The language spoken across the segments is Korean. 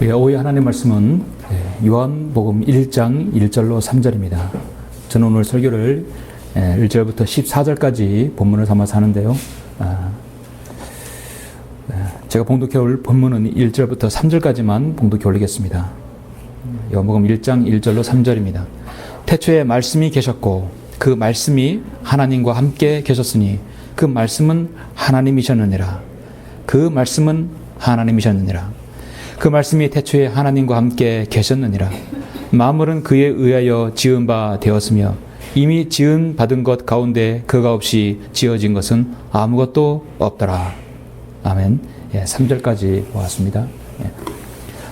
오늘 하나님 말씀은 요한복음 1장 1절로 3절입니다. 저는 오늘 설교를 1절부터 14절까지 본문을 삼아서 하는데요. 제가 봉독해 올 본문은 1절부터 3절까지만 봉독해 올리겠습니다. 요한복음 1장 1절로 3절입니다. 태초에 말씀이 계셨고 그 말씀이 하나님과 함께 계셨으니 그 말씀은 하나님이셨느니라. 그 말씀은 하나님이셨느니라. 그 말씀이 태초에 하나님과 함께 계셨느니라. 만물은 그에 의하여 지은 바 되었으며 이미 지은 받은 것 가운데 그가 없이 지어진 것은 아무것도 없더라. 아멘. 3절까지 보았습니다.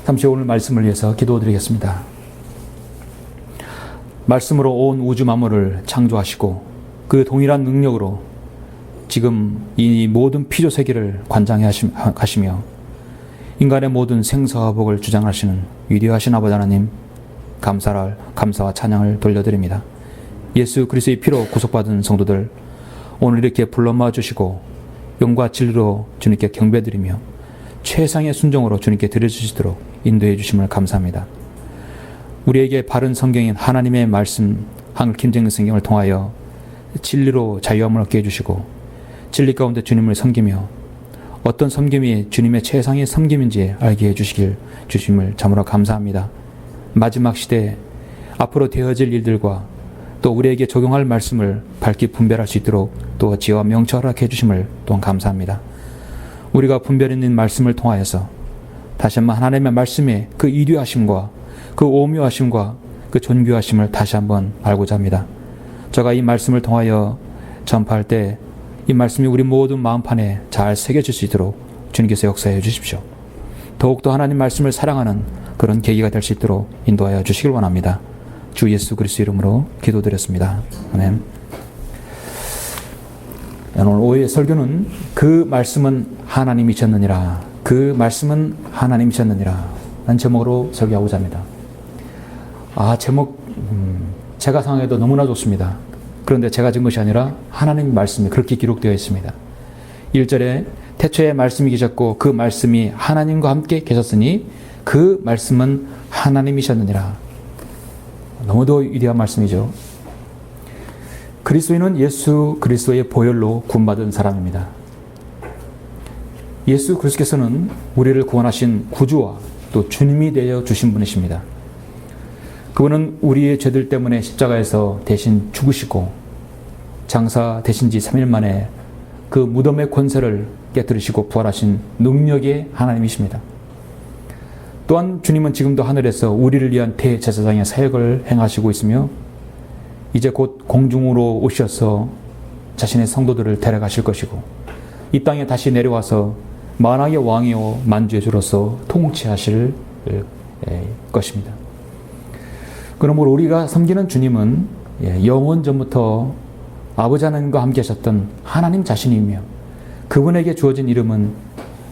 잠시 오늘 말씀을 위해서 기도드리겠습니다. 말씀으로 온 우주 만물을 창조하시고 그 동일한 능력으로 지금 이 모든 피조 세계를 관장하시며 인간의 모든 생사와 복을 주장하시는 위대하신 아버지 하나님, 감사와 찬양을 돌려드립니다. 예수 그리스도의 피로 구속받은 성도들 오늘 이렇게 불러 모아주시고 영과 진리로 주님께 경배드리며 최상의 순종으로 주님께 드려주시도록 인도해 주심을 감사합니다. 우리에게 바른 성경인 하나님의 말씀 한글 김정일 성경을 통하여 진리로 자유함을 얻게 해주시고 진리 가운데 주님을 섬기며 어떤 섬김이 주님의 최상의 섬김인지 알게 해주심을 참으로 감사합니다. 마지막 시대에 앞으로 되어질 일들과 또 우리에게 적용할 말씀을 밝히 분별할 수 있도록 또 지혜와 명철을 하게 해주심을 또한 감사합니다. 우리가 분별 있는 말씀을 통하여서 다시 한번 하나님의 말씀의 그 이류하심과 그 오묘하심과 그 존귀하심을 다시 한번 알고자 합니다. 제가 이 말씀을 통하여 전파할 때 이 말씀이 우리 모든 마음판에 잘 새겨질 수 있도록 주님께서 역사해 주십시오. 더욱더 하나님 말씀을 사랑하는 그런 계기가 될 수 있도록 인도하여 주시길 원합니다. 주 예수 그리스도 이름으로 기도드렸습니다. 아멘. 오늘 오후의 설교는 그 말씀은 하나님이셨느니라. 그 말씀은 하나님이셨느니라. 라는 제목으로 설교하고자 합니다. 제목 제가 생각해도 너무나 좋습니다. 그런데 제가 적은 것이 아니라 하나님의 말씀이 그렇게 기록되어 있습니다. 1절에 태초에 말씀이 계셨고 그 말씀이 하나님과 함께 계셨으니 그 말씀은 하나님이셨느니라. 너무도 위대한 말씀이죠. 그리스도인은 예수 그리스도의 보혈로 구원받은 사람입니다. 예수 그리스도께서는 우리를 구원하신 구주와 또 주님이 되어 주신 분이십니다. 그분은 우리의 죄들 때문에 십자가에서 대신 죽으시고 장사되신 지 3일 만에 그 무덤의 권세를 깨뜨리시고 부활하신 능력의 하나님이십니다. 또한 주님은 지금도 하늘에서 우리를 위한 대제사장의 사역을 행하시고 있으며 이제 곧 공중으로 오셔서 자신의 성도들을 데려가실 것이고 이 땅에 다시 내려와서 만왕의 왕이요 만주의 주로서 통치하실 것입니다. 그러므로 우리가 섬기는 주님은 영원 전부터 아버지 하나님과 함께 하셨던 하나님 자신이며 그분에게 주어진 이름은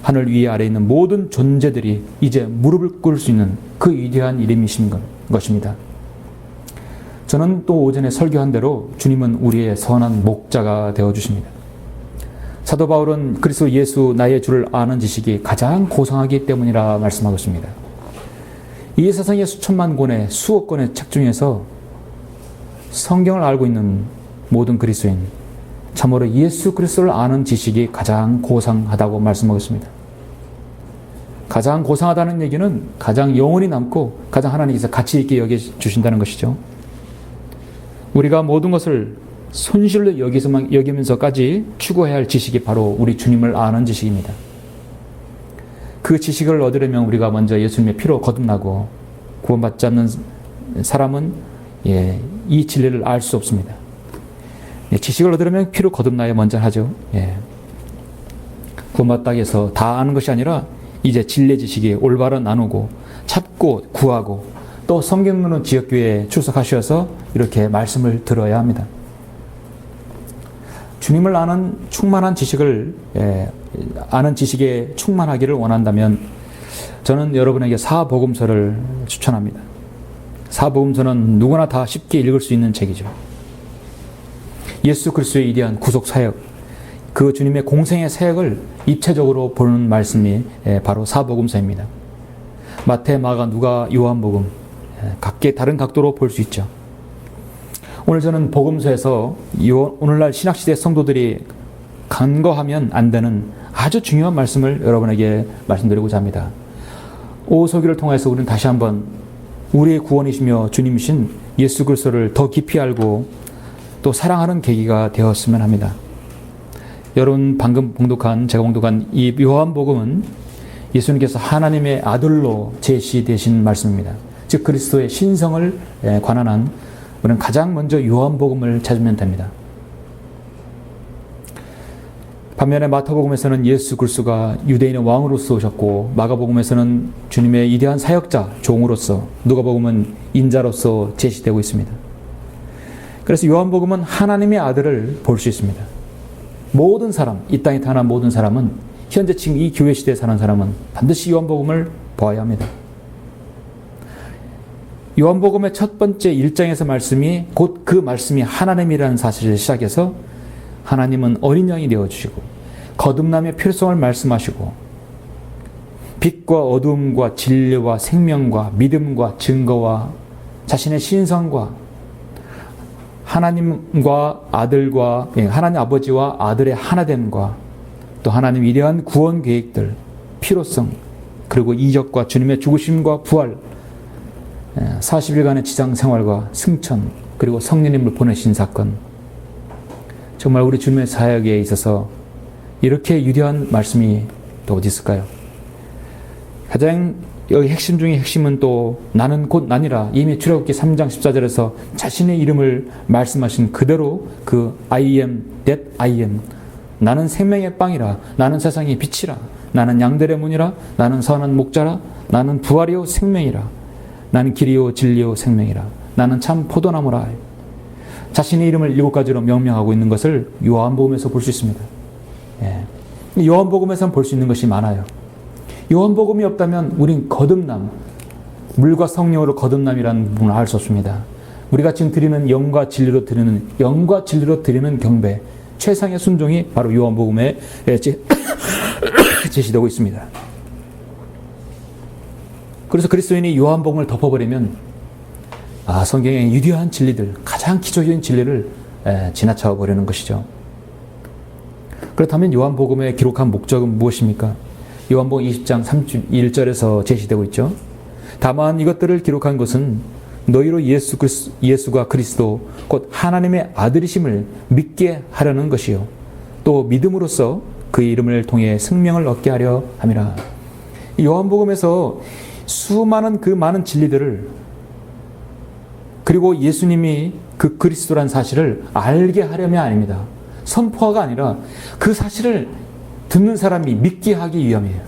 하늘 위에 아래 있는 모든 존재들이 이제 무릎을 꿇을 수 있는 그 위대한 이름이신 것입니다. 저는 또 오전에 설교한 대로 주님은 우리의 선한 목자가 되어주십니다. 사도 바울은 그리스도 예수 나의 주를 아는 지식이 가장 고상하기 때문이라 말씀하고 있습니다. 이 세상의 수천만 권의 수억 권의 책 중에서 성경을 알고 있는 모든 그리스도인 참으로 예수 그리스도를 아는 지식이 가장 고상하다고 말씀하고 있습니다. 가장 고상하다는 얘기는 가장 영원히 남고 가장 하나님께서 가치 있게 여겨주신다는 것이죠. 우리가 모든 것을 손실로 여기면서까지 추구해야 할 지식이 바로 우리 주님을 아는 지식입니다. 그 지식을 얻으려면 우리가 먼저 예수님의 피로 거듭나고 구원받지 않는 사람은 이 진리를 알 수 없습니다. 지식을 얻으려면 피로 거듭나야 먼저 하죠. 구원받다고 해서 다 아는 것이 아니라 이제 진리 지식이 올바로 나누고 찾고 구하고 또 성경으로는 지역교회에 출석하셔서 이렇게 말씀을 들어야 합니다. 주님을 아는 충만한 지식을 아는 지식에 충만하기를 원한다면 저는 여러분에게 사복음서를 추천합니다. 사복음서는 누구나 다 쉽게 읽을 수 있는 책이죠. 예수 그리스도의 위대한 구속 사역, 그 주님의 공생의 사역을 입체적으로 보는 말씀이 바로 사복음서입니다. 마태, 마가, 누가, 요한복음 각기 다른 각도로 볼 수 있죠. 오늘 저는 복음서에서 오늘날 신학시대 성도들이 간과하면 안 되는 아주 중요한 말씀을 여러분에게 말씀드리고자 합니다. 오소기를 통해서 우리는 다시 한번 우리의 구원이시며 주님이신 예수 그리스도를 더 깊이 알고 또 사랑하는 계기가 되었으면 합니다. 여러분 방금 제가 봉독한 이 요한복음은 예수님께서 하나님의 아들로 제시되신 말씀입니다. 즉 그리스도의 신성을 관한 한 우리는 가장 먼저 요한복음을 찾으면 됩니다. 반면에 마태복음에서는 예수 그리스도가 유대인의 왕으로서 오셨고, 마가복음에서는 주님의 위대한 사역자, 종으로서, 누가복음은 인자로서 제시되고 있습니다. 그래서 요한복음은 하나님의 아들을 볼 수 있습니다. 모든 사람, 이 땅에 태어난 모든 사람은, 현재 지금 이 교회 시대에 사는 사람은 반드시 요한복음을 보아야 합니다. 요한복음의 첫 번째 1장에서 말씀이 곧 그 말씀이 하나님이라는 사실을 시작해서 하나님은 어린 양이 되어주시고 거듭남의 필요성을 말씀하시고 빛과 어둠과 진리와 생명과 믿음과 증거와 자신의 신성과 하나님과 아들과 하나님 아버지와 아들의 하나됨과 또 하나님 위대한 구원 계획들, 필요성, 그리고 이적과 주님의 죽으심과 부활, 40일간의 지상 생활과 승천, 그리고 성령님을 보내신 사건, 정말 우리 주님의 사역에 있어서 이렇게 위대한 말씀이 또 어디 있을까요? 가장 여기 핵심 중에 핵심은 또 나는 곧 나니라, 이미 출애굽기 3장 14절에서 자신의 이름을 말씀하신 그대로 그 I am that I am, 나는 생명의 빵이라, 나는 세상의 빛이라, 나는 양들의 문이라, 나는 선한 목자라, 나는 부활이요 생명이라, 나는 길이요 진리요 생명이라, 나는 참 포도나무라. 자신의 이름을 7가지로 명명하고 있는 것을 요한복음에서 볼 수 있습니다. 요한복음에서는 볼 수 있는 것이 많아요. 요한복음이 없다면 우린 거듭남, 물과 성령으로 거듭남이라는 부분을 알 수 없습니다. 우리가 지금 드리는 영과 진리로 드리는 경배, 최상의 순종이 바로 요한복음에 제시되고 있습니다. 그래서 그리스도인이 요한복음을 덮어버리면 성경의 위대한 진리들, 가장 기초적인 진리를 지나쳐 버리는 것이죠. 그렇다면 요한복음에 기록한 목적은 무엇입니까? 요한복음 20장 31절에서 제시되고 있죠. 다만 이것들을 기록한 것은 너희로 예수가 그리스도 곧 하나님의 아들이심을 믿게 하려는 것이요, 또 믿음으로써 그의 이름을 통해 생명을 얻게 하려 함이라. 요한복음에서 수많은 그 많은 진리들을, 그리고 예수님이 그 그리스도란 사실을 알게 하려면 아닙니다. 선포가 아니라 그 사실을 듣는 사람이 믿게 하기 위함이에요.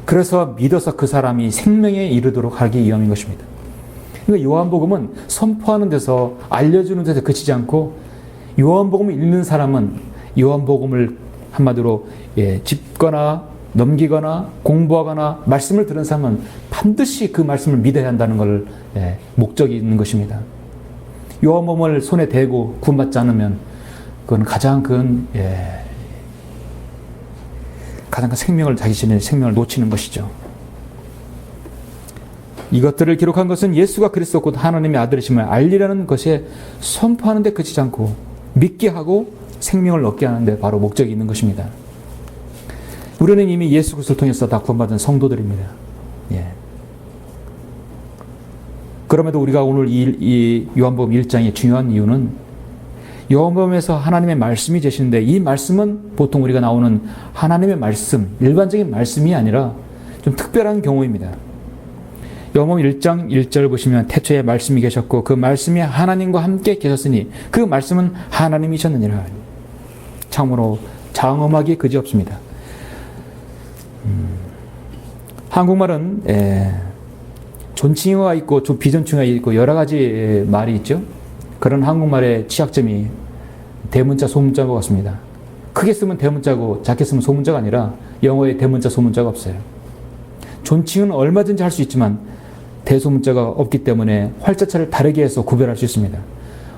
그래서 믿어서 그 사람이 생명에 이르도록 하기 위함인 것입니다. 그러니까 요한복음은 선포하는 데서, 알려주는 데서 그치지 않고, 요한복음을 읽는 사람은 요한복음을 한마디로 짚거나 넘기거나 공부하거나 말씀을 들은 사람은 반드시 그 말씀을 믿어야 한다는 걸 목적이 있는 것입니다. 요한복음을 손에 대고 구원받지 않으면 그건 가장 큰 생명을, 자기 자신의 생명을 놓치는 것이죠. 이것들을 기록한 것은 예수가 그리스도 곧 하나님의 아들이심을 알리라는 것에 선포하는 데 그치지 않고 믿게 하고 생명을 얻게 하는 데 바로 목적이 있는 것입니다. 우리는 이미 예수 그리스도를 통해서 다 구원받은 성도들입니다. 그럼에도 우리가 오늘 이 요한복음 1장의 중요한 이유는, 요한복음에서 하나님의 말씀이 제시인데 이 말씀은 보통 우리가 나오는 하나님의 말씀, 일반적인 말씀이 아니라 좀 특별한 경우입니다. 요한복음 1장 1절 보시면 태초에 말씀이 계셨고 그 말씀이 하나님과 함께 계셨으니 그 말씀은 하나님이셨느니라. 참으로 장엄하기 그지없습니다. 한국말은 존칭어가 있고 좀 비존칭어가 있고 여러 가지 말이 있죠. 그런 한국말의 취약점이 대문자 소문자가 같습니다. 크게 쓰면 대문자고 작게 쓰면 소문자가 아니라 영어에 대문자 소문자가 없어요. 존칭은 얼마든지 할 수 있지만 대소문자가 없기 때문에 활자체를 다르게 해서 구별할 수 있습니다.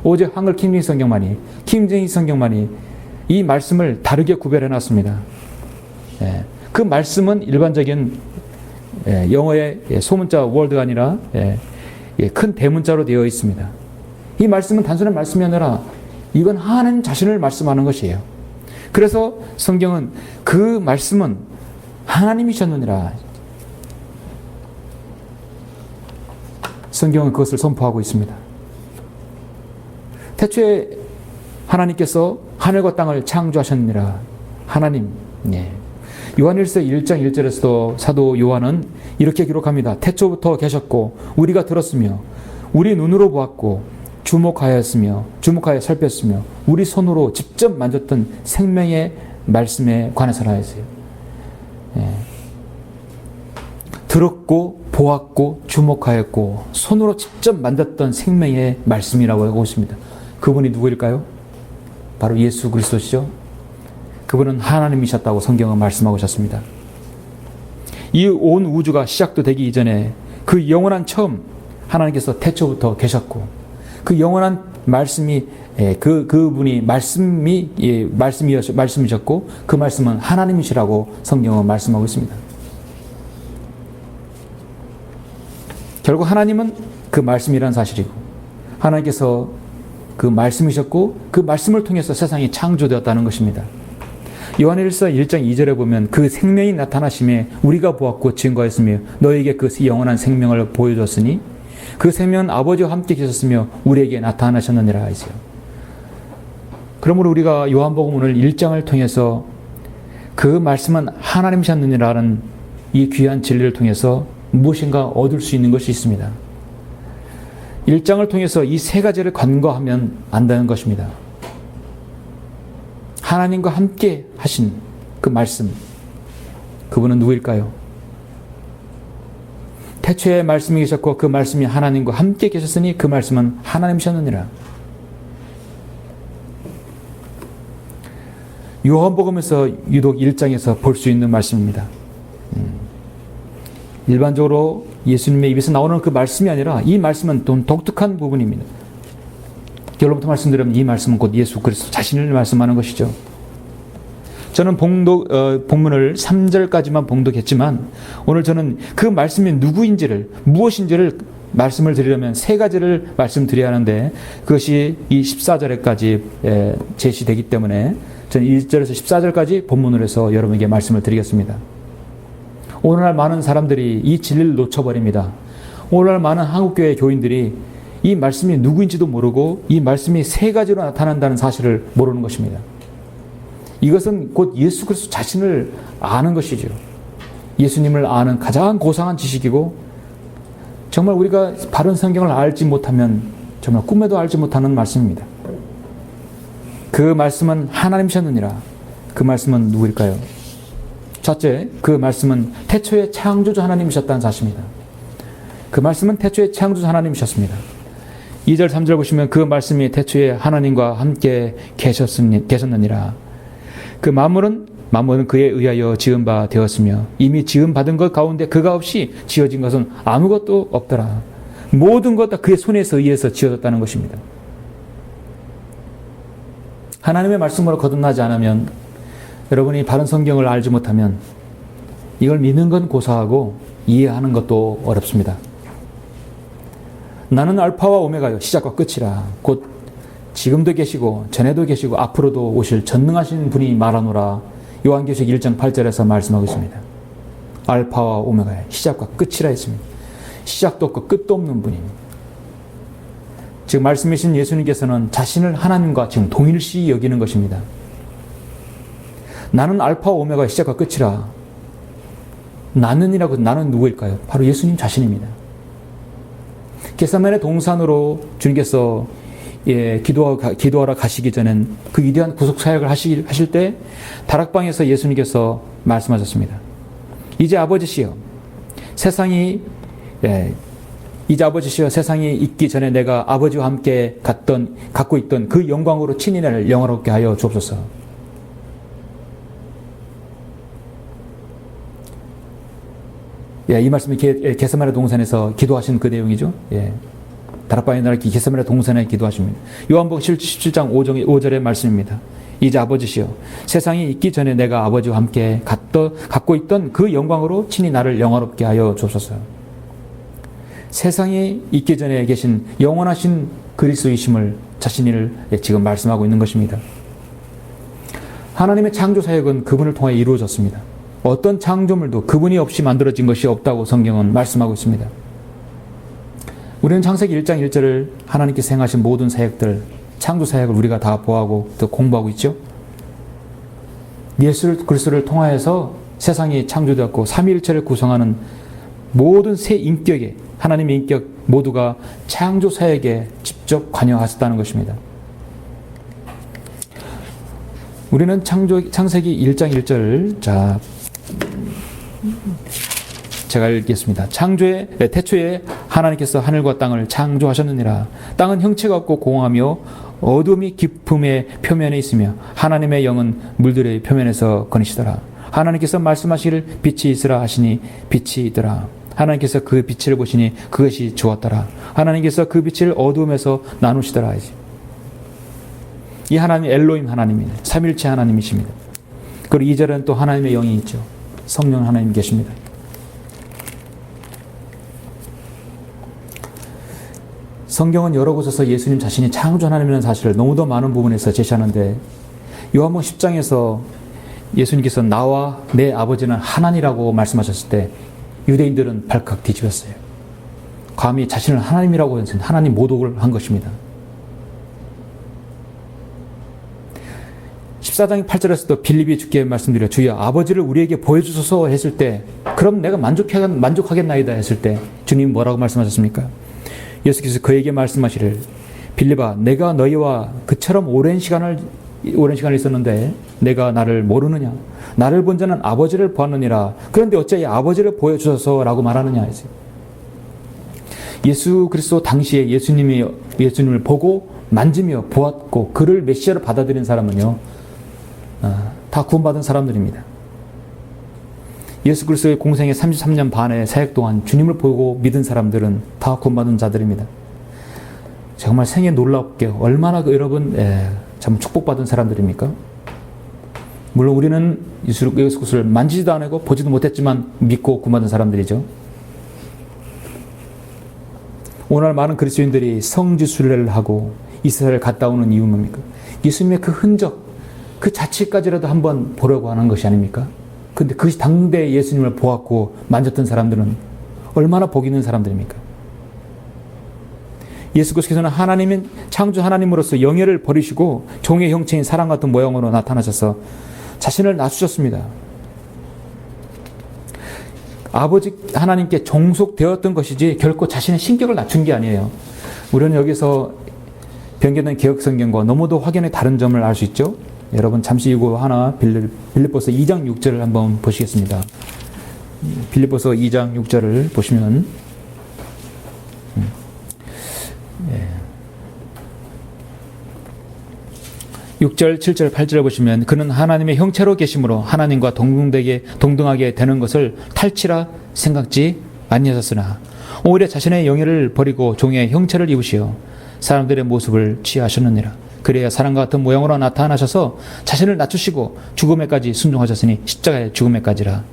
오직 한글 킹제임스 성경만이 이 말씀을 다르게 구별해 놨습니다. 그 말씀은 일반적인 영어의 소문자 월드가 아니라 큰 대문자로 되어 있습니다. 이 말씀은 단순한 말씀이 아니라 이건 하나님 자신을 말씀하는 것이에요. 그래서 성경은 그 말씀은 하나님이셨느니라. 성경은 그것을 선포하고 있습니다. 태초에 하나님께서 하늘과 땅을 창조하셨느니라. 하나님. 요한일서 1장 1절에서도 사도 요한은 이렇게 기록합니다. 태초부터 계셨고 우리가 들었으며 우리 눈으로 보았고 주목하여 살폈으며 우리 손으로 직접 만졌던 생명의 말씀에 관해서라 했어요. 들었고 보았고 주목하였고 손으로 직접 만졌던 생명의 말씀이라고 하고 있습니다. 그분이 누구일까요? 바로 예수 그리스도시죠. 그분은 하나님이셨다고 성경은 말씀하고 있었습니다. 이 온 우주가 시작도 되기 이전에 그 영원한 처음 하나님께서 태초부터 계셨고 그 영원한 말씀이 그분이 말씀이셨고 그 말씀은 하나님이시라고 성경은 말씀하고 있습니다. 결국 하나님은 그 말씀이라는 사실이고 하나님께서 그 말씀이셨고 그 말씀을 통해서 세상이 창조되었다는 것입니다. 요한일서 1장 2절에 보면 그 생명이 나타나심에 우리가 보았고 증거했으며 너에게 그 영원한 생명을 보여줬으니 그 생명은 아버지와 함께 계셨으며 우리에게 나타나셨느니라 했어요. 그러므로 우리가 요한복음 오늘 1장을 통해서 그 말씀은 하나님이셨느니라는 이 귀한 진리를 통해서 무엇인가 얻을 수 있는 것이 있습니다. 1장을 통해서 이 세 가지를 간과하면 안 되는 것입니다. 하나님과 함께 하신 그 말씀, 그분은 누구일까요? 태초에 말씀이 계셨고 그 말씀이 하나님과 함께 계셨으니 그 말씀은 하나님이셨느니라. 요한복음에서 유독 1장에서 볼 수 있는 말씀입니다. 일반적으로 예수님의 입에서 나오는 그 말씀이 아니라 이 말씀은 또 독특한 부분입니다. 결론부터 말씀드리면 이 말씀은 곧 예수 그리스도 자신을 말씀하는 것이죠. 저는 본문을 3절까지만 봉독했지만 오늘 저는 그 말씀이 누구인지를 무엇인지를 말씀을 드리려면 세 가지를 말씀드려야 하는데 그것이 이 14절에까지 제시되기 때문에 저는 1절에서 14절까지 본문으로 해서 여러분에게 말씀을 드리겠습니다. 오늘날 많은 사람들이 이 진리를 놓쳐버립니다. 오늘날 많은 한국교회 교인들이 이 말씀이 누구인지도 모르고 이 말씀이 세 가지로 나타난다는 사실을 모르는 것입니다. 이것은 곧 예수 그리스도 자신을 아는 것이죠. 예수님을 아는 가장 고상한 지식이고 정말 우리가 바른 성경을 알지 못하면 정말 꿈에도 알지 못하는 말씀입니다. 그 말씀은 하나님이셨느니라. 그 말씀은 누구일까요? 첫째, 그 말씀은 태초에 창조주 하나님이셨다는 사실입니다. 그 말씀은 태초에 창조주 하나님이셨습니다. 2절 3절 보시면 그 말씀이 태초에 하나님과 함께 계셨느니라. 그 만물은 그에 의하여 지은 바 되었으며 이미 지음 받은 것 가운데 그가 없이 지어진 것은 아무것도 없더라. 모든 것 다 그의 손에서 의해서 지어졌다는 것입니다. 하나님의 말씀으로 거듭나지 않으면 여러분이 바른 성경을 알지 못하면 이걸 믿는 건 고사하고 이해하는 것도 어렵습니다. 나는 알파와 오메가요 시작과 끝이라. 곧 지금도 계시고 전에도 계시고 앞으로도 오실 전능하신 분이 말하노라. 요한계시록 1장 8절에서 말씀하고 있습니다. 알파와 오메가의 시작과 끝이라 했습니다. 시작도 없고 끝도 없는 분입니다. 지금 말씀이신 예수님께서는 자신을 하나님과 지금 동일시 여기는 것입니다. 나는 알파와 오메가의 시작과 끝이라. 나는 누구일까요? 바로 예수님 자신입니다. 겟세마네 동산으로 주님께서 기도하러 가시기 전엔 그 위대한 구속 사역을 하실 때 다락방에서 예수님께서 말씀하셨습니다. 이제 아버지시여 세상이 있기 전에 내가 아버지와 함께 갖고 있던 그 영광으로 친히 나를 영화롭게 하여 주옵소서. 이 말씀이 겟세마네 동산에서 기도하신 그 내용이죠. 다락방에 나를 겟세마네 동산에 기도하십니다. 요한복음 17장 5절의 말씀입니다. 이제 아버지시여, 세상이 있기 전에 내가 아버지와 함께 갖고 있던 그 영광으로 친히 나를 영화롭게 하여 주소서. 세상이 있기 전에 계신 영원하신 그리스도이심을 자신을 지금 말씀하고 있는 것입니다. 하나님의 창조 사역은 그분을 통해 이루어졌습니다. 어떤 창조물도 그분이 없이 만들어진 것이 없다고 성경은 말씀하고 있습니다. 우리는 창세기 1장 1절을 하나님께서 행하신 모든 사역들, 창조 사역을 우리가 다 보아하고 또 공부하고 있죠. 예수 그리스도를 통하여서 세상이 창조되었고 삼위일체를 구성하는 모든 새 인격에, 하나님의 인격 모두가 창조 사역에 직접 관여하셨다는 것입니다. 우리는 창세기 1장 1절을 제가 읽겠습니다. 태초에 하나님께서 하늘과 땅을 창조하셨느니라. 땅은 형체가 없고 공허하며 어둠이 깊음의 표면에 있으며 하나님의 영은 물들의 표면에서 거니시더라. 하나님께서 말씀하시기를 빛이 있으라 하시니 빛이 있더라. 하나님께서 그 빛을 보시니 그것이 좋았더라. 하나님께서 그 빛을 어두움에서 나누시더라. 이 하나님이 엘로힘 하나님입니다. 삼일체 하나님이십니다. 그리고 2절은 또 하나님의 영이 있죠. 성령 하나님 계십니다. 성경은 여러 곳에서 예수님 자신이 창조 하나님이라는 사실을 너무도 많은 부분에서 제시하는데, 요한복음 10장에서 예수님께서 나와 내 아버지는 하나니라고 말씀하셨을 때 유대인들은 발칵 뒤집었어요. 감히 자신을 하나님이라고 해서 하나님 모독을 한 것입니다. 14장 8절에서도 빌립이 주께 말씀드려 주여 아버지를 우리에게 보여주소서 했을 때, 그럼 내가 만족하겠나이다 했을 때 주님 뭐라고 말씀하셨습니까? 예수께서 그에게 말씀하시를 빌립아, 내가 너희와 그처럼 오랜 시간을 있었는데 내가 나를 모르느냐? 나를 본 자는 아버지를 보았느니라. 그런데 어찌 아버지를 보여주소서라고 말하느냐? 예수 그리스도 당시에 예수님을 보고 만지며 보았고 그를 메시아로 받아들인 사람은요, 다 구원받은 사람들입니다. 예수 그리스도의 공생의 33년 반의 사역 동안 주님을 보고 믿은 사람들은 다 구원받은 자들입니다. 정말 생애 놀랍게 얼마나 여러분 참 축복받은 사람들입니까? 물론 우리는 예수 그리스도를 만지지도 않고 보지도 못했지만 믿고 구원받은 사람들이죠. 오늘 많은 그리스도인들이 성지 순례를 하고 이스라엘을 갔다 오는 이유는 뭡니까? 예수님의 그 흔적, 그 자체까지라도 한번 보려고 하는 것이 아닙니까? 근데 그 당대 예수님을 보았고 만졌던 사람들은 얼마나 복 있는 사람들입니까? 예수 그리스도는 하나님인 창조 하나님으로서 영예를 버리시고 종의 형체인 사람 같은 모양으로 나타나셔서 자신을 낮추셨습니다. 아버지 하나님께 종속되었던 것이지 결코 자신의 신격을 낮춘 게 아니에요. 우리는 여기서 변경된 개혁성경과 너무도 확연히 다른 점을 알 수 있죠. 여러분 잠시 이거 하나 빌립보서 2장 6절을 한번 보시겠습니다. 빌립보서 2장 6절을 보시면 6절, 7절, 8절을 보시면 그는 하나님의 형체로 계심으로 하나님과 동등하게 되는 것을 탈취라 생각지 아니하셨으나 오히려 자신의 영예를 버리고 종의 형체를 입으시어 사람들의 모습을 취하셨느니라. 그래야 사람과 같은 모양으로 나타나셔서 자신을 낮추시고 죽음에까지 순종하셨으니 십자가의 죽음에까지라.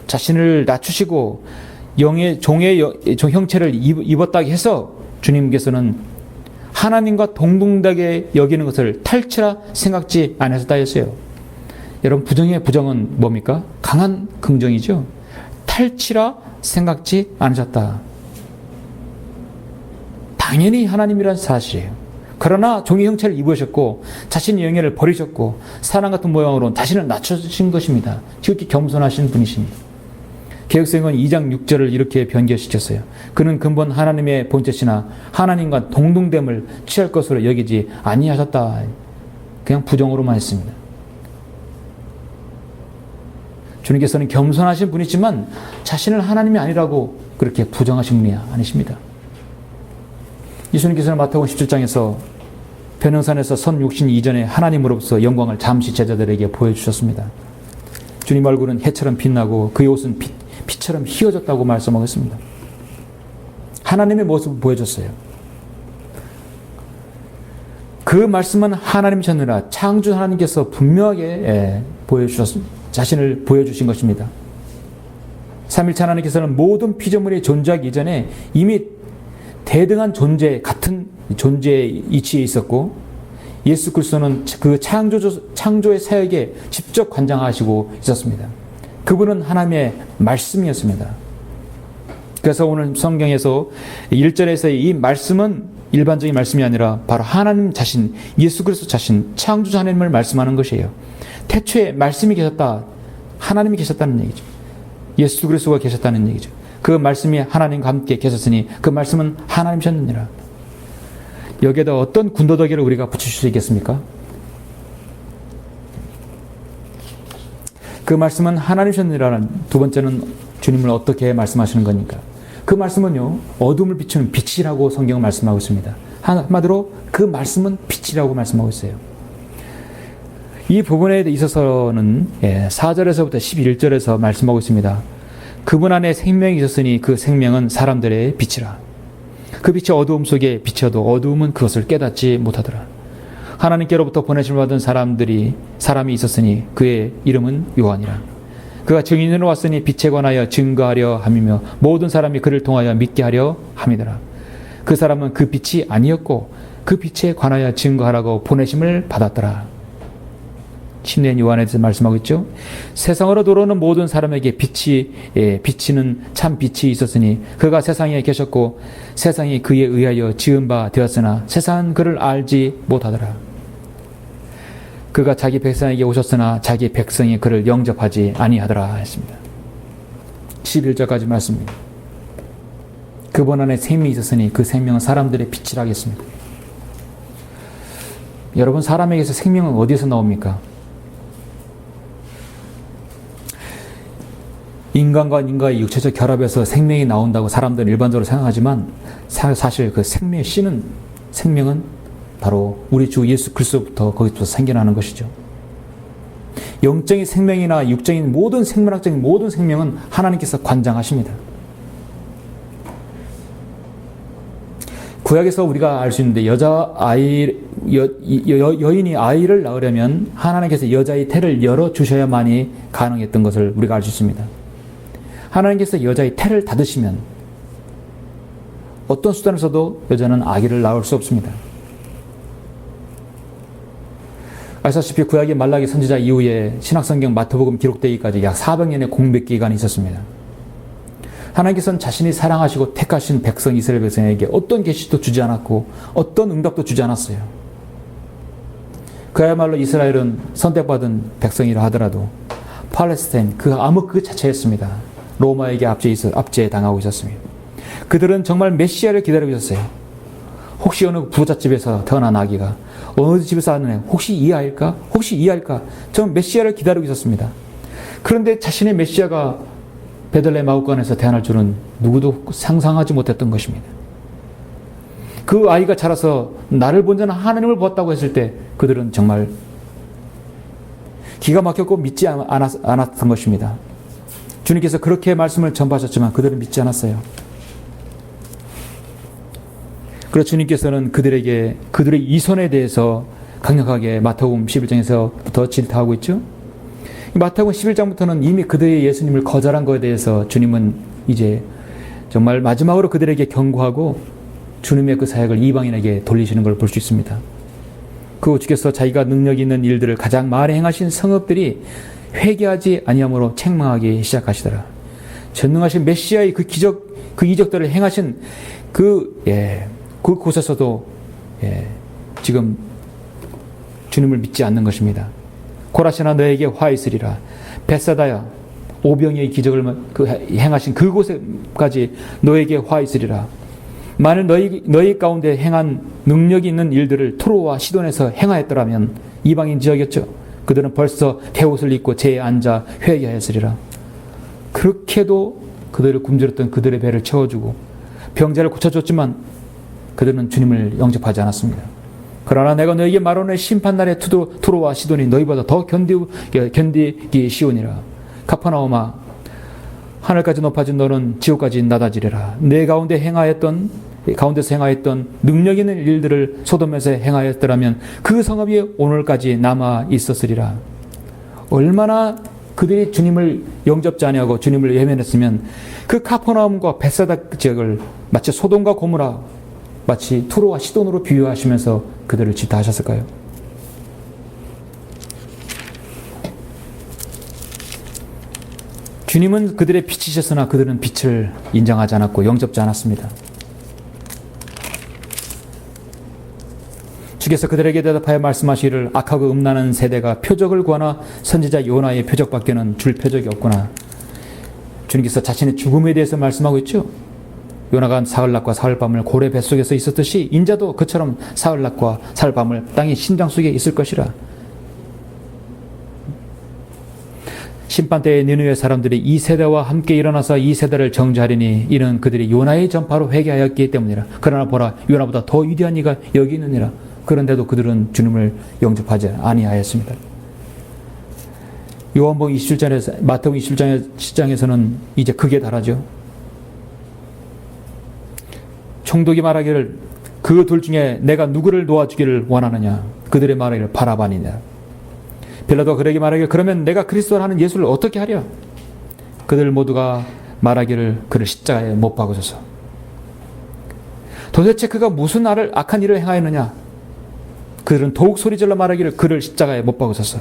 자신을 낮추시고 종의 형체를 입었다고 해서 주님께서는 하나님과 동등하게 여기는 것을 탈취라 생각지 않으셨다 했어요. 여러분 부정의 부정은 뭡니까? 강한 긍정이죠. 탈취라 생각지 않으셨다. 당연히 하나님이란 사실이에요. 그러나 종의 형체를 입으셨고 자신의 영예를 버리셨고 사람 같은 모양으로 자신을 낮추신 것입니다. 지극히 겸손하신 분이십니다. 개혁성경은 2장 6절을 이렇게 변경시켰어요. 그는 근본 하나님의 본체시나 하나님과 동등됨을 취할 것으로 여기지 아니하셨다. 그냥 부정으로만 했습니다. 주님께서는 겸손하신 분이지만 자신을 하나님이 아니라고 그렇게 부정하신 분이 아니십니다. 예수님께서는 마태복음 17장에서 변형산에서 선 육신 이전에 하나님으로부터 영광을 잠시 제자들에게 보여주셨습니다. 주님 얼굴은 해처럼 빛나고 그의 옷은 빛처럼 휘어졌다고 말씀하고 있습니다. 하나님의 모습을 보여줬어요. 그 말씀은 하나님이셨느라 창조 하나님께서 분명하게 자신을 보여주신 것입니다. 삼일체 하나님께서는 모든 피조물이 존재하기 이전에 이미 대등한 존재, 같은 존재의 이치에 있었고, 예수 그리스도는 그 창조의 사역에 직접 관장하시고 있었습니다. 그분은 하나님의 말씀이었습니다. 그래서 오늘 성경에서 1절에서 이 말씀은 일반적인 말씀이 아니라 바로 하나님 자신, 예수 그리스도 자신, 창조자 하나님을 말씀하는 것이에요. 태초에 말씀이 계셨다, 하나님이 계셨다는 얘기죠. 예수 그리스도가 계셨다는 얘기죠. 그 말씀이 하나님과 함께 계셨으니 그 말씀은 하나님이셨느니라. 여기에다 어떤 군더더기를 우리가 붙일 수 있겠습니까? 그 말씀은 하나님이셨느니라는 두 번째는 주님을 어떻게 말씀하시는 거니까? 그 말씀은요, 어둠을 비추는 빛이라고 성경은 말씀하고 있습니다. 한마디로 그 말씀은 빛이라고 말씀하고 있어요. 이 부분에 있어서는 4절에서부터 11절에서 말씀하고 있습니다. 그분 안에 생명이 있었으니 그 생명은 사람들의 빛이라. 그 빛이 어두움 속에 비춰도 어두움은 그것을 깨닫지 못하더라. 하나님께로부터 보내심을 받은 사람이 있었으니 그의 이름은 요한이라. 그가 증인으로 왔으니 빛에 관하여 증거하려 함이며 모든 사람이 그를 통하여 믿게 하려 함이더라. 그 사람은 그 빛이 아니었고 그 빛에 관하여 증거하라고 보내심을 받았더라. 신뢰인 요한에 대해서 말씀하고 있죠. 세상으로 들어오는 모든 사람에게 비치는 참 빛이 있었으니 그가 세상에 계셨고 세상이 그에 의하여 지은 바 되었으나 세상은 그를 알지 못하더라. 그가 자기 백성에게 오셨으나 자기 백성이 그를 영접하지 아니하더라 했습니다. 11절까지 말씀입니다. 그분 안에 생명이 있었으니 그 생명은 사람들의 빛이라 하겠습니다. 여러분, 사람에게서 생명은 어디서 나옵니까? 인간과 인간의 육체적 결합에서 생명이 나온다고 사람들은 일반적으로 생각하지만 사실 그 생명의 씨는 생명은 바로 우리 주 예수 그리스도부터 거기서 생겨나는 것이죠. 영적인 생명이나 육적인 모든 생물학적인 모든 생명은 하나님께서 관장하십니다. 구약에서 우리가 알 수 있는데 여인이 아이를 낳으려면 하나님께서 여자의 태를 열어주셔야만이 가능했던 것을 우리가 알 수 있습니다. 하나님께서 여자의 태를 닫으시면 어떤 수단을 써도 여자는 아기를 낳을 수 없습니다. 아시다시피 구약의 말라기 선지자 이후에 신약성경 마태복음 기록되기까지 약 400년의 공백 기간이 있었습니다. 하나님께서는 자신이 사랑하시고 택하신 백성 이스라엘 백성에게 어떤 계시도 주지 않았고 어떤 응답도 주지 않았어요. 그야말로 이스라엘은 선택받은 백성이라 하더라도 팔레스타인 그 암흑 그 자체였습니다. 로마에게 압제당하고 있었습니다. 그들은 정말 메시아를 기다리고 있었어요. 혹시 어느 부잣집에서 태어난 아기가 어느 집에서 하는 애, 혹시 이 아이일까? 혹시 이 아이일까? 정말 메시아를 기다리고 있었습니다. 그런데 자신의 메시아가 베들레헴 마구간에서 태어날 줄은 누구도 상상하지 못했던 것입니다. 그 아이가 자라서 나를 본 자는 하나님을 보았다고 했을 때 그들은 정말 기가 막혔고 믿지 않았던 것입니다. 주님께서 그렇게 말씀을 전파하셨지만 그들은 믿지 않았어요. 그래서 주님께서는 그들의 이손에 대해서 강력하게 마태복음 11장에서부터 질타하고 있죠. 마태복음 11장부터는 이미 그들의 예수님을 거절한 것에 대해서 주님은 이제 정말 마지막으로 그들에게 경고하고 주님의 그 사역을 이방인에게 돌리시는 걸 볼 수 있습니다. 그 주께서 자기가 능력 있는 일들을 가장 많이 행하신 성읍들이 회개하지 아니함으로 책망하기 시작하시더라. 전능하신 메시아의 그 이적들을 행하신 그곳에서도 지금 주님을 믿지 않는 것입니다. 고라시나 너에게 화 있으리라. 벳사다야 오병이의 기적을 행하신 그곳에까지 너에게 화 있으리라. 만일 너희 가운데 행한 능력이 있는 일들을 투로와 시돈에서 행하였더라면 이방인 지역이었죠. 그들은 벌써 헤옷을 입고 제에 앉아 회개하였으리라. 그렇게도 그들을 굶주렸던 그들의 배를 채워주고 병자를 고쳐줬지만 그들은 주님을 영접하지 않았습니다. 그러나 내가 너에게 말하노니 심판날에 투로와 시돈이 너희보다 더 견디기 쉬우니라. 가퍼나움아, 하늘까지 높아진 너는 지옥까지 낮아지리라. 내 가운데 행하였던 가운데서 행하였던 능력 있는 일들을 소돔에서 행하였더라면 그 성읍이 오늘까지 남아 있었으리라. 얼마나 그들이 주님을 영접지 아니하고 주님을 외면했으면 그 카퍼나움과 벳사다 지역을 마치 소돔과 고모라, 마치 투로와 시돈으로 비유하시면서 그들을 질타하셨을까요? 주님은 그들의 빛이셨으나 그들은 빛을 인정하지 않았고 영접지 않았습니다. 주께서 그들에게 대답하여 말씀하시기를 악하고 음란한 세대가 표적을 구하나 선지자 요나의 표적밖에는 줄 표적이 없구나. 주님께서 자신의 죽음에 대해서 말씀하고 있죠. 요나가 사흘낮과 사흘밤을 고래 뱃속에서 있었듯이 인자도 그처럼 사흘낮과 사흘밤을 땅의 심장 속에 있을 것이라. 심판때에 니느웨 사람들이 이 세대와 함께 일어나서 이 세대를 정죄하리니 이는 그들이 요나의 전파로 회개하였기 때문이라. 그러나 보라, 요나보다 더 위대한 이가 여기 있느니라. 그런데도 그들은 주님을 영접하지 아니하였습니다. 요한복음 27장에서 마태복음 27장에서는 이제 극에 달하죠. 총독이 말하기를 그 둘 중에 내가 누구를 놓아주기를 원하느냐. 그들의 말하기를 바라바니냐. 빌라도가 그에게 말하기를 그러면 내가 그리스도라는 예수를 어떻게 하랴. 그들 모두가 말하기를 그를 십자가에 못 박으소서. 도대체 그가 무슨 악한 일을 행하였느냐. 그들은 더욱 소리질러 말하기를 그를 십자가에 못 박으소서.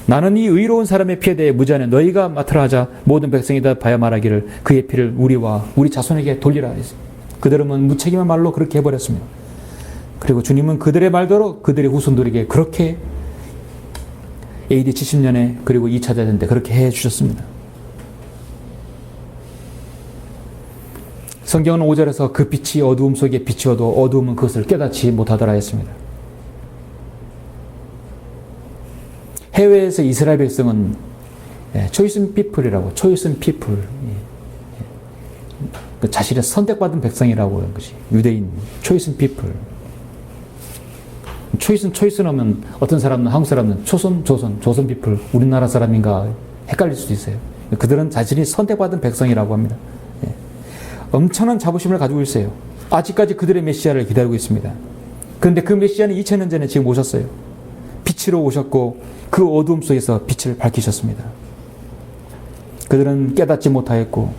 나는 이 의로운 사람의 피에 대해 무죄하네 너희가 맡으라 하자 모든 백성이 다 봐야 말하기를 그의 피를 우리와 우리 자손에게 돌리라 했습니다. 그들은 무책임한 말로 그렇게 해버렸습니다. 그리고 주님은 그들의 말대로 그들의 후손들에게 그렇게 AD 70년에 그리고 2차 대전 때 그렇게 해주셨습니다. 성경은 5절에서 그 빛이 어두움 속에 비추어도 어두움은 그것을 깨닫지 못하더라 했습니다. 해외에서 이스라엘 백성은 chosen people이라고, chosen people, 자신의 선택받은 백성이라고 하는 것이 유대인, chosen people. choice는 하면 어떤 사람은 한국 사람은 조선 people, 우리나라 사람인가 헷갈릴 수도 있어요. 그들은 자신이 선택받은 백성이라고 합니다. 엄청난 자부심을 가지고 있어요. 아직까지 그들의 메시아를 기다리고 있습니다. 그런데 그 메시아는 2000년 전에 지금 오셨어요. 빛으로 오셨고 그 어두움 속에서 빛을 밝히셨습니다. 그들은 깨닫지 못하였고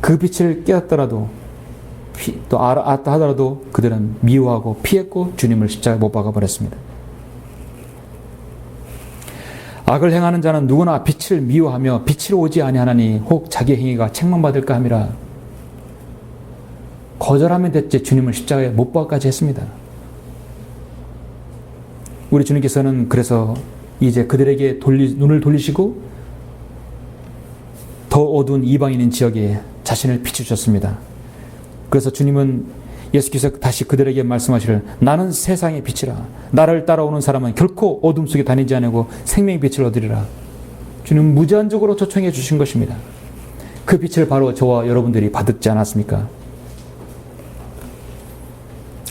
그 빛을 깨닫더라도 또 알았다 하더라도 그들은 미워하고 피했고 주님을 십자가에 못 박아버렸습니다. 악을 행하는 자는 누구나 빛을 미워하며 빛을 오지 아니하나니 혹 자기 행위가 책망받을까 함이라. 거절하면 됐지 주님을 십자가에 못 박아까지 했습니다. 우리 주님께서는 그래서 이제 그들에게 눈을 돌리시고 더 어두운 이방인인 지역에 자신을 비추셨습니다. 그래서 주님은 예수께서 다시 그들에게 말씀하시를 나는 세상의 빛이라. 나를 따라오는 사람은 결코 어둠 속에 다니지 않고 생명의 빛을 얻으리라. 주님은 무제한적으로 초청해 주신 것입니다. 그 빛을 바로 저와 여러분들이 받지 않았습니까?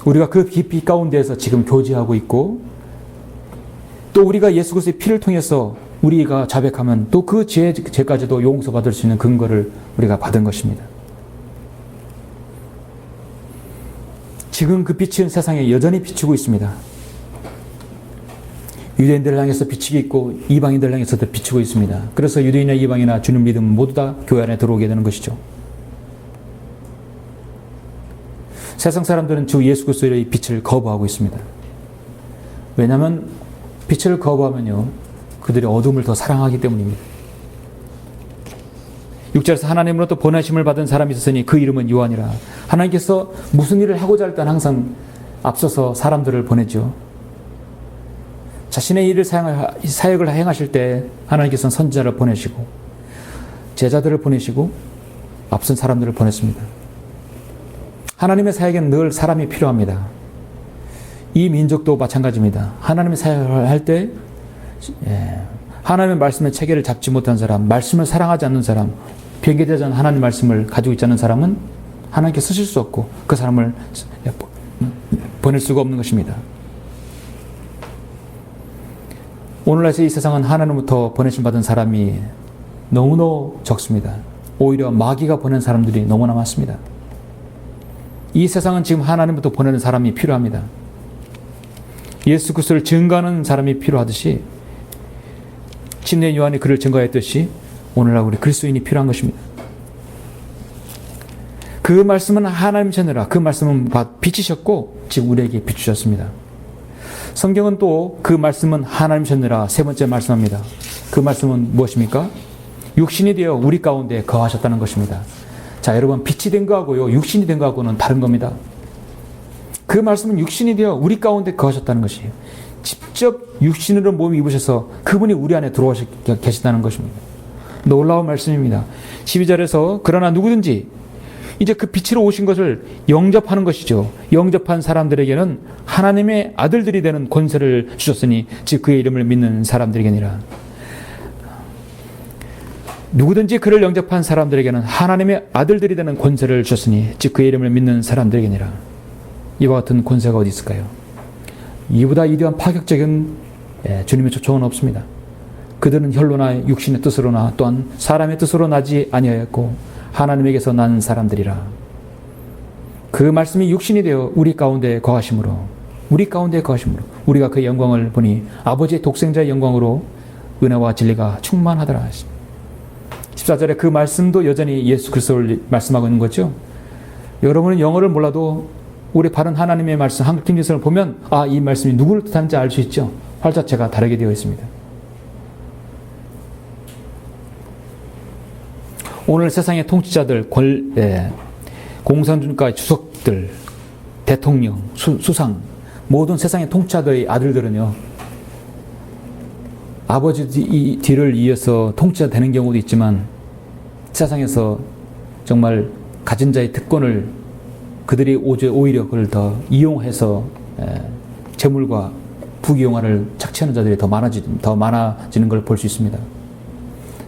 우리가 그 빛 가운데에서 지금 교제하고 있고 또 우리가 예수 그리스도의 피를 통해서 우리가 자백하면 또 그 죄까지도 용서받을 수 있는 근거를 우리가 받은 것입니다. 지금 그 빛은 세상에 여전히 비추고 있습니다. 유대인들을 향해서 비추고 있고 이방인들을 향해서도 비추고 있습니다. 그래서 유대인이나 이방이나 주님 믿음 모두 다 교회 안에 들어오게 되는 것이죠. 세상 사람들은 주 예수 그리스도의 빛을 거부하고 있습니다. 왜냐하면 빛을 거부하면요 그들이 어둠을 더 사랑하기 때문입니다. 6절에서 하나님으로부터 보내심을 받은 사람이 있었으니 그 이름은 요한이라. 하나님께서 무슨 일을 하고자 할 때는 항상 앞서서 사람들을 보내죠. 자신의 일을 사역을 행하실 때 하나님께서는 선지자를 보내시고 제자들을 보내시고 앞선 사람들을 보냈습니다. 하나님의 사역에는 늘 사람이 필요합니다. 이 민족도 마찬가지입니다. 하나님의 사역을 할 때 하나님의 말씀의 체계를 잡지 못한 사람, 말씀을 사랑하지 않는 사람, 변개되지 않은 하나님의 말씀을 가지고 있지 않은 사람은 하나님께 쓰실 수 없고 그 사람을 보낼 수가 없는 것입니다. 오늘날의 이 세상은 하나님부터 보내심 받은 사람이 너무나 적습니다. 오히려 마귀가 보낸 사람들이 너무나 많습니다. 이 세상은 지금 하나님부터 보내는 사람이 필요합니다. 예수 그리스도를 증거하는 사람이 필요하듯이 침례 요한이 그를 증거했듯이 오늘날 우리 그리스도인이 필요한 것입니다. 그 말씀은 하나님이셨느라 그 말씀은 빛이셨고 지금 우리에게 비추셨습니다. 성경은 또 그 말씀은 하나님이셨느라 세 번째 말씀합니다. 그 말씀은 무엇입니까? 육신이 되어 우리 가운데 거하셨다는 것입니다. 자, 여러분, 빛이 된 거하고요, 육신이 된 거하고는 다른 겁니다. 그 말씀은 육신이 되어 우리 가운데 거하셨다는 것이에요. 직접 육신으로 몸 입으셔서 그분이 우리 안에 들어와 계시다는 것입니다. 놀라운 말씀입니다. 12절에서 그러나 누구든지 이제 그 빛으로 오신 것을 영접하는 것이죠. 영접한 사람들에게는 하나님의 아들들이 되는 권세를 주셨으니 즉 그의 이름을 믿는 사람들에게니라. 누구든지 그를 영접한 사람들에게는 하나님의 아들들이 되는 권세를 주셨으니 즉 그의 이름을 믿는 사람들에게니라. 이와 같은 권세가 어디 있을까요? 이보다 이러한 파격적인 주님의 초청은 없습니다. 그들은 혈로나 육신의 뜻으로나 또한 사람의 뜻으로 나지 아니하였고 하나님에게서 난 사람들이라. 그 말씀이 육신이 되어 우리 가운데 거하심으로 우리가 그의 영광을 보니 아버지의 독생자의 영광으로 은혜와 진리가 충만하더라. 14절에 그 말씀도 여전히 예수 그리스도를 말씀하고 있는 거죠. 여러분은 영어를 몰라도 우리 바른 하나님의 말씀 한글 킹제성을 보면 이 말씀이 누구를 뜻하는지 알 수 있죠. 활자체가 다르게 되어 있습니다. 오늘 세상의 통치자들, 공산주의국가의 주석들, 대통령, 수상, 모든 세상의 통치자들의 아들들은요, 아버지 뒤를 이어서 통치자 되는 경우도 있지만 세상에서 정말 가진 자의 특권을 그들이 오히려 그걸 더 이용해서 재물과 부귀영화를 착취하는 자들이 더 많아지는 걸 볼 수 있습니다.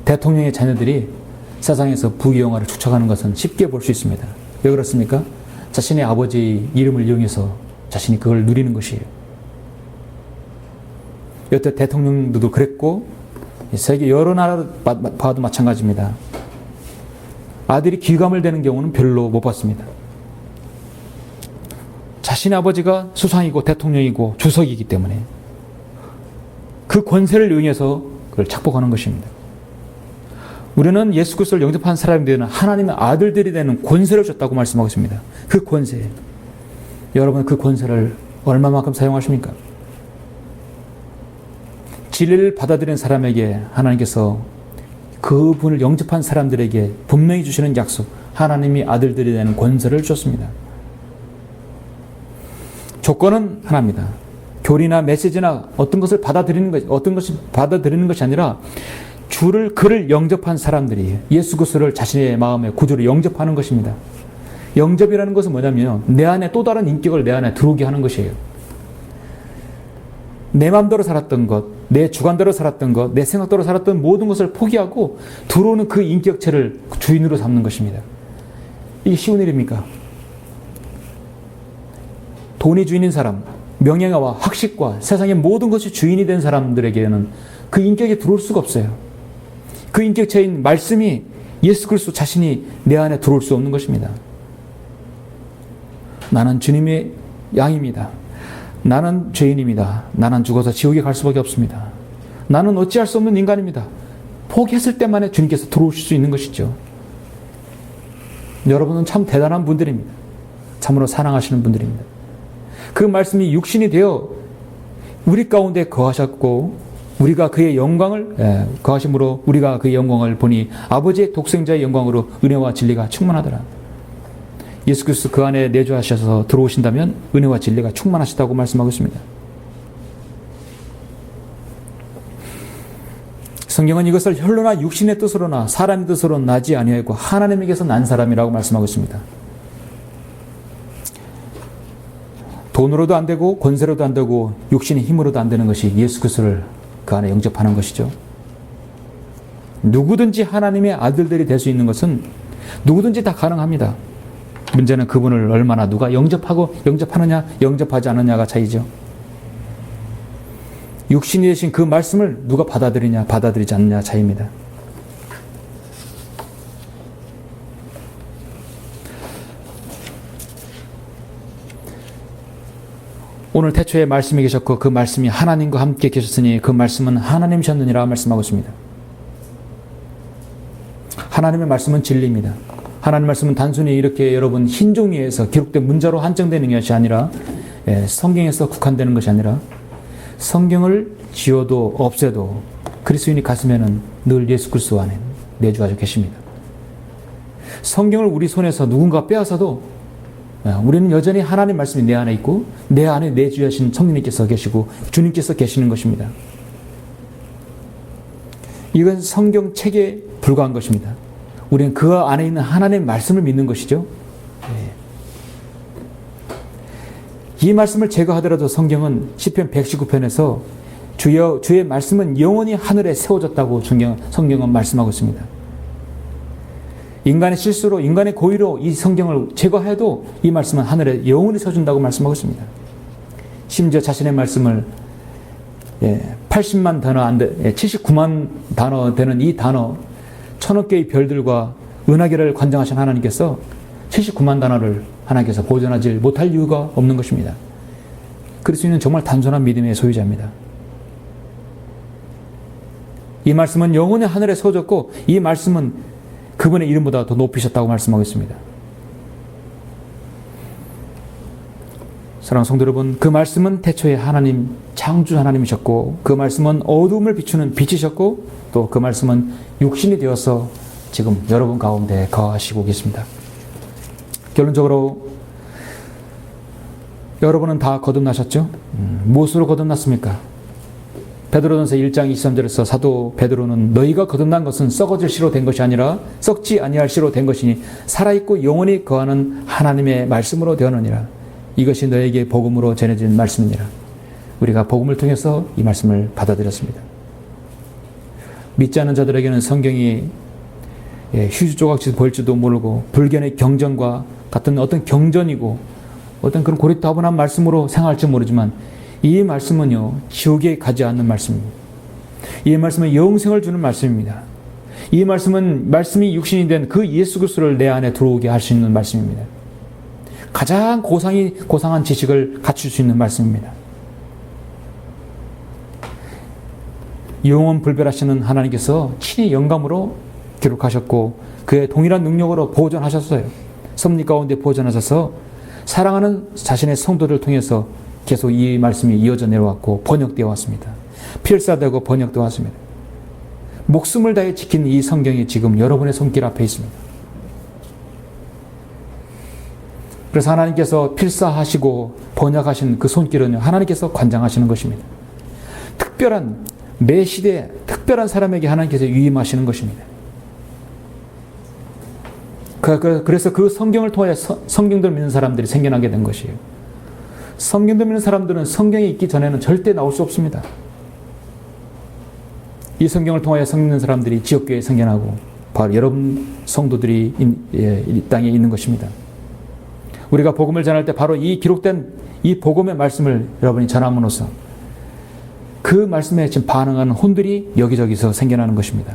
대통령의 자녀들이 세상에서 부귀영화를 축적하는 것은 쉽게 볼 수 있습니다. 왜 그렇습니까? 자신의 아버지 이름을 이용해서 자신이 그걸 누리는 것이에요. 여태 대통령들도 그랬고 세계 여러 나라 봐도 마찬가지입니다. 아들이 귀감을 되는 경우는 별로 못 봤습니다. 자신의 아버지가 수상이고 대통령이고 주석이기 때문에 그 권세를 이용해서 그걸 착복하는 것입니다. 우리는 예수 그리스도를 영접한 사람이 되는 하나님의 아들들이 되는 권세를 줬다고 말씀하고 있습니다. 그 권세. 여러분 그 권세를 얼마만큼 사용하십니까? 진리를 받아들인 사람에게 하나님께서 그분을 영접한 사람들에게 분명히 주시는 약속, 하나님이 아들들이 되는 권세를 주셨습니다. 조건은 하나입니다. 교리나 메시지나 어떤 것을 받아들이는 것이 아니라 그를 영접한 사람들이 예수 그리스도를 자신의 마음의 구주로 영접하는 것입니다. 영접이라는 것은 뭐냐면 내 안에 또 다른 인격을 내 안에 들어오게 하는 것이에요. 내 마음대로 살았던 것, 내 주관대로 살았던 것, 내 생각대로 살았던 모든 것을 포기하고 들어오는 그 인격체를 주인으로 삼는 것입니다. 이게 쉬운 일입니까? 돈이 주인인 사람, 명예와 학식과 세상의 모든 것이 주인이 된 사람들에게는 그 인격에 들어올 수가 없어요. 그 인격체인 말씀이 예수 그리스도 자신이 내 안에 들어올 수 없는 것입니다. 나는 주님의 양입니다. 나는 죄인입니다. 나는 죽어서 지옥에 갈 수밖에 없습니다. 나는 어찌할 수 없는 인간입니다. 포기했을 때만에 주님께서 들어오실 수 있는 것이죠. 여러분은 참 대단한 분들입니다. 참으로 사랑하시는 분들입니다. 그 말씀이 육신이 되어 우리 가운데 거하셨고 우리가 그의 영광을 거하심으로 우리가 그의 영광을 보니 아버지의 독생자의 영광으로 은혜와 진리가 충만하더라. 예수 그리스도 그 안에 내주하셔서 들어오신다면 은혜와 진리가 충만하시다고 말씀하고 있습니다. 성경은 이것을 혈로나 육신의 뜻으로나 사람의 뜻으로 나지 아니하였고 하나님에게서 난 사람이라고 말씀하고 있습니다. 돈으로도 안 되고 권세로도 안 되고 육신의 힘으로도 안 되는 것이 예수 그리스도를 그 안에 영접하는 것이죠. 누구든지 하나님의 아들들이 될 수 있는 것은 누구든지 다 가능합니다. 문제는 그분을 얼마나 누가 영접하느냐 영접하지 않느냐가 차이죠. 육신이 되신 그 말씀을 누가 받아들이냐 받아들이지 않느냐 차이입니다. 오늘 태초에 말씀이 계셨고 그 말씀이 하나님과 함께 계셨으니 그 말씀은 하나님이셨느니라 말씀하고 있습니다. 하나님의 말씀은 진리입니다. 하나님의 말씀은 단순히 이렇게 여러분 흰 종이에서 기록된 문자로 한정되는 것이 아니라 성경에서 국한되는 것이 아니라 성경을 지워도 없애도 그리스도인이 가슴에는 늘 예수 그리스도 안에 내주하여 계십니다. 성경을 우리 손에서 누군가 빼앗아도 우리는 여전히 하나님 말씀이 내 안에 있고 내 안에 내주하신 성령님께서 계시고 주님께서 계시는 것입니다. 이건 성경책에 불과한 것입니다. 우리는 그 안에 있는 하나님의 말씀을 믿는 것이죠. 이 말씀을 제거하더라도 성경은 시편 119편에서 주의 말씀은 영원히 하늘에 세워졌다고 성경은 말씀하고 있습니다. 인간의 실수로 인간의 고의로 이 성경을 제거해도 이 말씀은 하늘에 영원히 세워준다고 말씀하고 있습니다. 심지어 자신의 말씀을 80만 단어 안 돼, 79만 단어 되는 이 단어 1000억 개의 별들과 은하계를 관장하신 하나님께서 79만 단어를 하나님께서 보존하지 못할 이유가 없는 것입니다. 그리스도인은 정말 단순한 믿음의 소유자입니다. 이 말씀은 영원히 하늘에 세워졌고 이 말씀은 그분의 이름보다 더 높이셨다고 말씀하고 있습니다. 사랑하는 성도 여러분, 그 말씀은 태초에 하나님, 창조 하나님이셨고 그 말씀은 어둠을 비추는 빛이셨고 또 그 말씀은 육신이 되어서 지금 여러분 가운데 거하시고 계십니다. 결론적으로 여러분은 다 거듭나셨죠? 무엇으로 거듭났습니까? 베드로전서 1장 23절에서 사도 베드로는 너희가 거듭난 것은 썩어질 씨로 된 것이 아니라 썩지 아니할 씨로 된 것이니 살아있고 영원히 거하는 하나님의 말씀으로 되었느니라. 이것이 너에게 복음으로 전해진 말씀이니라. 우리가 복음을 통해서 이 말씀을 받아들였습니다. 믿지 않는 자들에게는 성경이 휴지 조각씩 보일지도 모르고 불견의 경전과 같은 어떤 경전이고 어떤 그런 고리타분한 말씀으로 생각할지 모르지만 이 말씀은요, 지옥에 가지 않는 말씀입니다. 이 말씀은 영생을 주는 말씀입니다. 이 말씀은 말씀이 육신이 된 그 예수 그리스도를 내 안에 들어오게 할 수 있는 말씀입니다. 가장 고상한 지식을 갖출 수 있는 말씀입니다. 영원 불별하시는 하나님께서 친히 영감으로 기록하셨고 그의 동일한 능력으로 보존하셨어요. 섭리 가운데 보존하셔서 사랑하는 자신의 성도들을 통해서 계속 이 말씀이 이어져 내려왔고 번역되어 왔습니다. 필사되고 번역되어 왔습니다. 목숨을 다해 지킨 이 성경이 지금 여러분의 손길 앞에 있습니다. 그래서 하나님께서 필사하시고 번역하신 그 손길은 하나님께서 관장하시는 것입니다. 특별한 매 시대에 특별한 사람에게 하나님께서 위임하시는 것입니다. 그래서 그 성경을 통해 성경들 믿는 사람들이 생겨나게 된 것이에요. 성경들 믿는 사람들은 성경이 있기 전에는 절대 나올 수 없습니다. 이 성경을 통하여 성경 믿는 사람들이 지역교회에 생겨나고 바로 여러분 성도들이 이 땅에 있는 것입니다. 우리가 복음을 전할 때 바로 이 기록된 이 복음의 말씀을 여러분이 전함으로써 그 말씀에 지금 반응하는 혼들이 여기저기서 생겨나는 것입니다.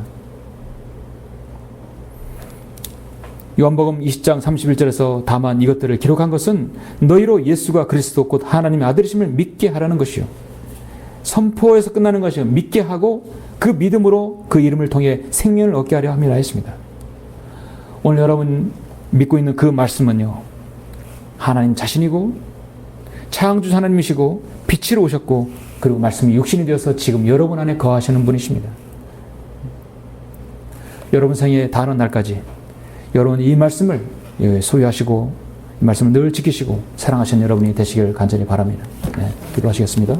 요한복음 20장 31절에서 다만 이것들을 기록한 것은 너희로 예수가 그리스도 곧 하나님의 아들이심을 믿게 하라는 것이요. 선포에서 끝나는 것이요. 믿게 하고 그 믿음으로 그 이름을 통해 생명을 얻게 하려 함이라 했습니다. 오늘 여러분 믿고 있는 그 말씀은요. 하나님 자신이고 창조주 하나님이시고 빛으로 오셨고 그리고 말씀이 육신이 되어서 지금 여러분 안에 거하시는 분이십니다. 여러분 생에 다하는 날까지 여러분 이 말씀을 소유하시고 이 말씀을 늘 지키시고 사랑하시는 여러분이 되시길 간절히 바랍니다. 네, 기도하시겠습니다.